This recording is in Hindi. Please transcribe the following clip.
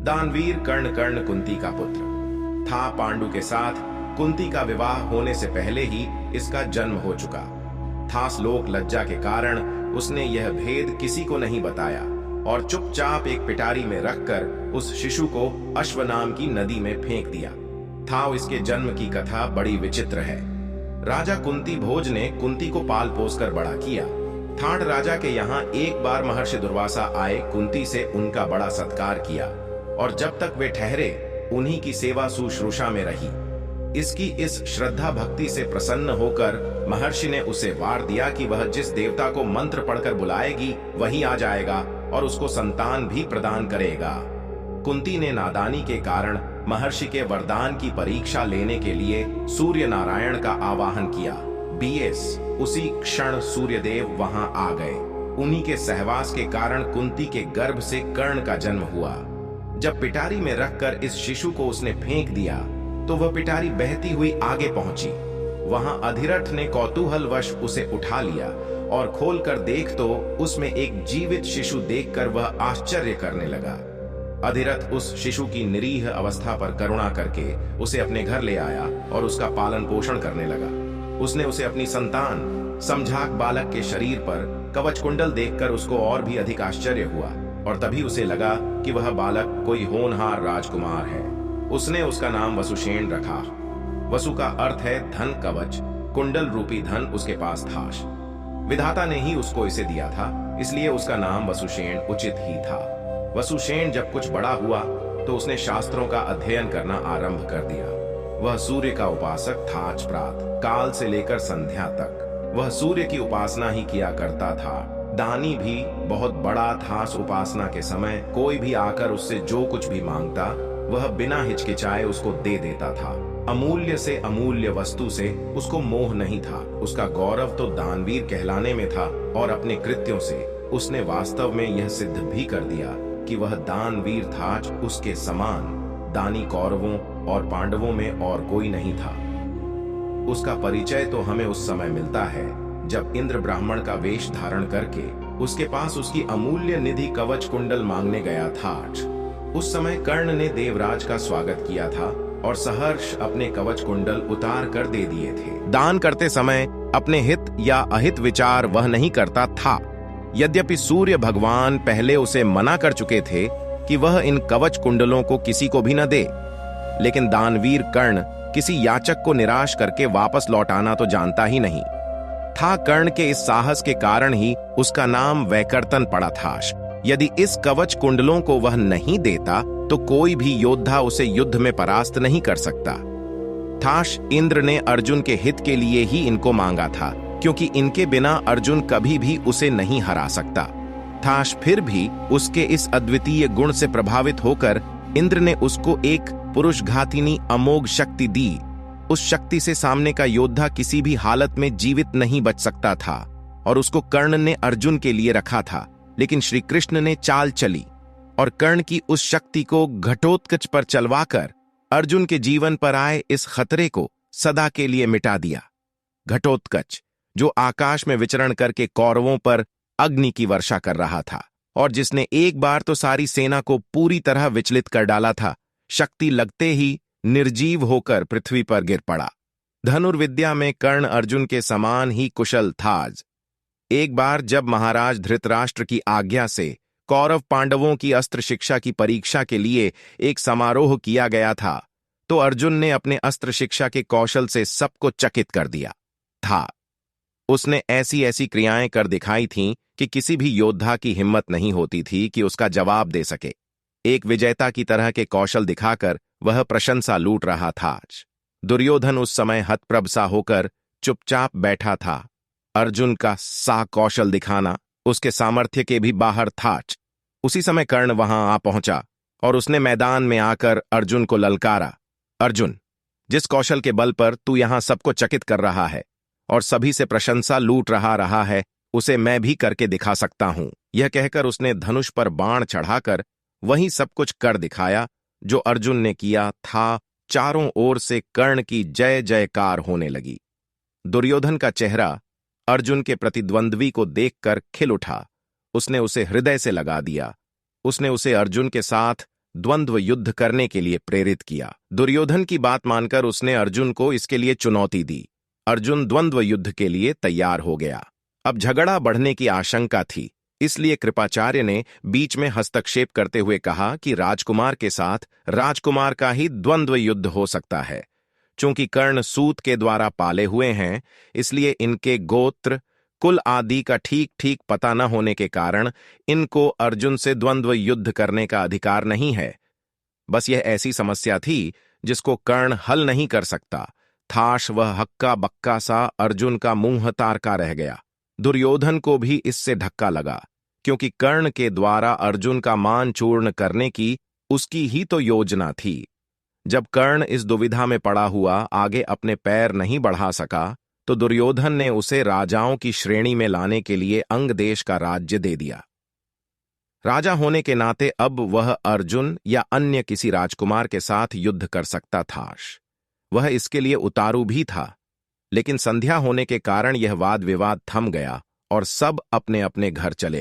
दानवीर कर्ण कर्ण कुंती का पुत्र था। पांडु के साथ कुंती का विवाह होने से पहले ही इसका जन्म हो चुका था। श्लोक लज्जा के कारण उसने यह भेद किसी को नहीं बताया और चुपचाप एक पिटारी में रखकर उस शिशु को अश्व नाम की नदी में फेंक दिया था। इसके जन्म की कथा बड़ी विचित्र है। राजा कुंती भोज ने कुंती को पाल पोस कर बड़ा किया। थाट राजा के यहाँ एक बार महर्षि दुर्वासा आए, कुंती से उनका बड़ा सत्कार किया और जब तक वे ठहरे उन्हीं की सेवा शुश्रूषा में रही। इसकी इस श्रद्धा भक्ति से प्रसन्न होकर महर्षि ने उसे वार दिया कि वह जिस देवता को मंत्र पढ़कर बुलाएगी वही आ जाएगा और उसको संतान भी प्रदान करेगा। कुंती ने नादानी के कारण महर्षि के वरदान की परीक्षा लेने के लिए सूर्य नारायण का आवाहन किया। उसी क्षण सूर्यदेव वहां आ गए। उन्हीं के सहवास के कारण कुंती के गर्भ से कर्ण का जन्म हुआ। जब पिटारी में रखकर इस शिशु को उसने फेंक दिया तो वह पिटारी बहती हुई आगे पहुंची। वहां अधिरथ ने कौतूहलवश उसे उठा लिया और खोलकर देख तो उसमें एक जीवित शिशु देखकर वह आश्चर्य करने लगा। अधिरथ उस शिशु की निरीह अवस्था पर करुणा करके उसे अपने घर ले आया और उसका पालन पोषण करने लगा। उसने उसे अपनी संतान समझाक बालक के शरीर पर कवच कुंडल देखकर उसको और भी अधिक आश्चर्य हुआ और तभी उसे लगा कि वह बालक कोई होनहार राजकुमार है। उसने उसका नाम वसुषेण रखा। वसु का अर्थ है धन कवच, कुंडल रूपी धन उसके पास था। विधाता ने ही उसको इसे दिया था, इसलिए उसका नाम वसुषेण उचित ही था। वसुषेण जब कुछ बड़ा हुआ तो उसने शास्त्रों का अध्ययन करना आरंभ कर दिया। वह सूर्य का उपासक था। प्रातः काल से लेकर संध्या तक वह सूर्य की उपासना ही किया करता था। दानी भी बहुत बड़ा था। उपासना के समय कोई भी आकर उससे जो कुछ भी मांगता वह बिना हिचकिचाए उसको दे देता था। अमूल्य से अमूल्य वस्तु से उसको मोह नहीं था। उसका गौरव तो दानवीर कहलाने में था और अपने कृत्यों से उसने वास्तव में यह सिद्ध भी कर दिया कि वह दानवीर था। उसके समान दानी कौरवों और पांडवों में और कोई नहीं था। उसका परिचय तो हमें उस समय मिलता है जब इंद्र ब्राह्मण का वेश धारण करके उसके पास उसकी अमूल्य निधि कवच कुंडल मांगने गया था। उस समय कर्ण ने देवराज का स्वागत किया था और सहर्ष अपने कवच कुंडल उतार कर दे दिए थे। दान करते समय अपने हित या अहित विचार वह नहीं करता था। यद्यपि सूर्य भगवान पहले उसे मना कर चुके थे कि वह इन कवच कुंडलों को किसी को भी न दे, लेकिन दानवीर कर्ण किसी याचक को निराश करके वापस लौटाना तो जानता ही नहीं था। कर्ण के इस साहस के कारण ही उसका नाम वैकर्तन पड़ा था। यदि इस कवच कुंडलों को वह नहीं देता तो कोई भी योद्धा उसे युद्ध में परास्त नहीं कर सकता था। इंद्र ने अर्जुन के हित के लिए ही इनको मांगा था, क्योंकि इनके बिना अर्जुन कभी भी उसे नहीं हरा सकता था। फिर भी उसके इस अद्वितीय गुण से प्रभावित होकर इंद्र ने उसको एक पुरुषघातिनी अमोघ शक्ति दी। उस शक्ति से सामने का योद्धा किसी भी हालत में जीवित नहीं बच सकता था और उसको कर्ण ने अर्जुन के लिए रखा था। लेकिन श्री कृष्ण ने चाल चली और कर्ण की उस शक्ति को घटोत्कच पर चलवाकर अर्जुन के जीवन पर आए इस खतरे को सदा के लिए मिटा दिया। घटोत्कच जो आकाश में विचरण करके कौरवों पर अग्नि की वर्षा कर रहा था और जिसने एक बार तो सारी सेना को पूरी तरह विचलित कर डाला था, शक्ति लगते ही निर्जीव होकर पृथ्वी पर गिर पड़ा। धनुर्विद्या में कर्ण अर्जुन के समान ही कुशल था। एक बार जब महाराज धृतराष्ट्र की आज्ञा से कौरव पांडवों की अस्त्र शिक्षा की परीक्षा के लिए एक समारोह किया गया था, तो अर्जुन ने अपने अस्त्र शिक्षा के कौशल से सबको चकित कर दिया था। उसने ऐसी ऐसी क्रियाएं कर दिखाई थीं कि किसी भी योद्धा की हिम्मत नहीं होती थी कि उसका जवाब दे सके। एक विजेता की तरह के कौशल दिखाकर वह प्रशंसा लूट रहा था। दुर्योधन उस समय हतप्रभ सा होकर चुपचाप बैठा था। अर्जुन का सा कौशल दिखाना उसके सामर्थ्य के भी बाहर था। उसी समय कर्ण वहां आ पहुंचा और उसने मैदान में आकर अर्जुन को ललकारा। अर्जुन, जिस कौशल के बल पर तू यहां सबको चकित कर रहा है और सभी से प्रशंसा लूट रहा है, उसे मैं भी करके दिखा सकता हूं। यह कहकर उसने धनुष पर बाण चढ़ाकर वही सब कुछ कर दिखाया जो अर्जुन ने किया था। चारों ओर से कर्ण की जय जयकार होने लगी। दुर्योधन का चेहरा अर्जुन के प्रतिद्वंद्वी को देखकर खिल उठा। उसने उसे हृदय से लगा दिया। उसने उसे अर्जुन के साथ द्वंद्व युद्ध करने के लिए प्रेरित किया। दुर्योधन की बात मानकर उसने अर्जुन को इसके लिए चुनौती दी। अर्जुन द्वंद्व युद्ध के लिए तैयार हो गया। अब झगड़ा बढ़ने की आशंका थी, इसलिए कृपाचार्य ने बीच में हस्तक्षेप करते हुए कहा कि राजकुमार के साथ राजकुमार का ही द्वंद्व युद्ध हो सकता है। चूंकि कर्ण सूत के द्वारा पाले हुए हैं, इसलिए इनके गोत्र कुल आदि का ठीक ठीक पता न होने के कारण इनको अर्जुन से द्वंद्व युद्ध करने का अधिकार नहीं है। बस यह ऐसी समस्या थी जिसको कर्ण हल नहीं कर सकता। थाश वह हक्का बक्का सा अर्जुन का मुंह तारका रह गया। दुर्योधन को भी इससे धक्का लगा, क्योंकि कर्ण के द्वारा अर्जुन का मान चूर्ण करने की उसकी ही तो योजना थी। जब कर्ण इस दुविधा में पड़ा हुआ आगे अपने पैर नहीं बढ़ा सका, तो दुर्योधन ने उसे राजाओं की श्रेणी में लाने के लिए अंग देश का राज्य दे दिया। राजा होने के नाते अब वह अर्जुन या अन्य किसी राजकुमार के साथ युद्ध कर सकता था। वह इसके लिए उतारू भी था, लेकिन संध्या होने के कारण यह वाद विवाद थम गया और सब अपने अपने घर चले।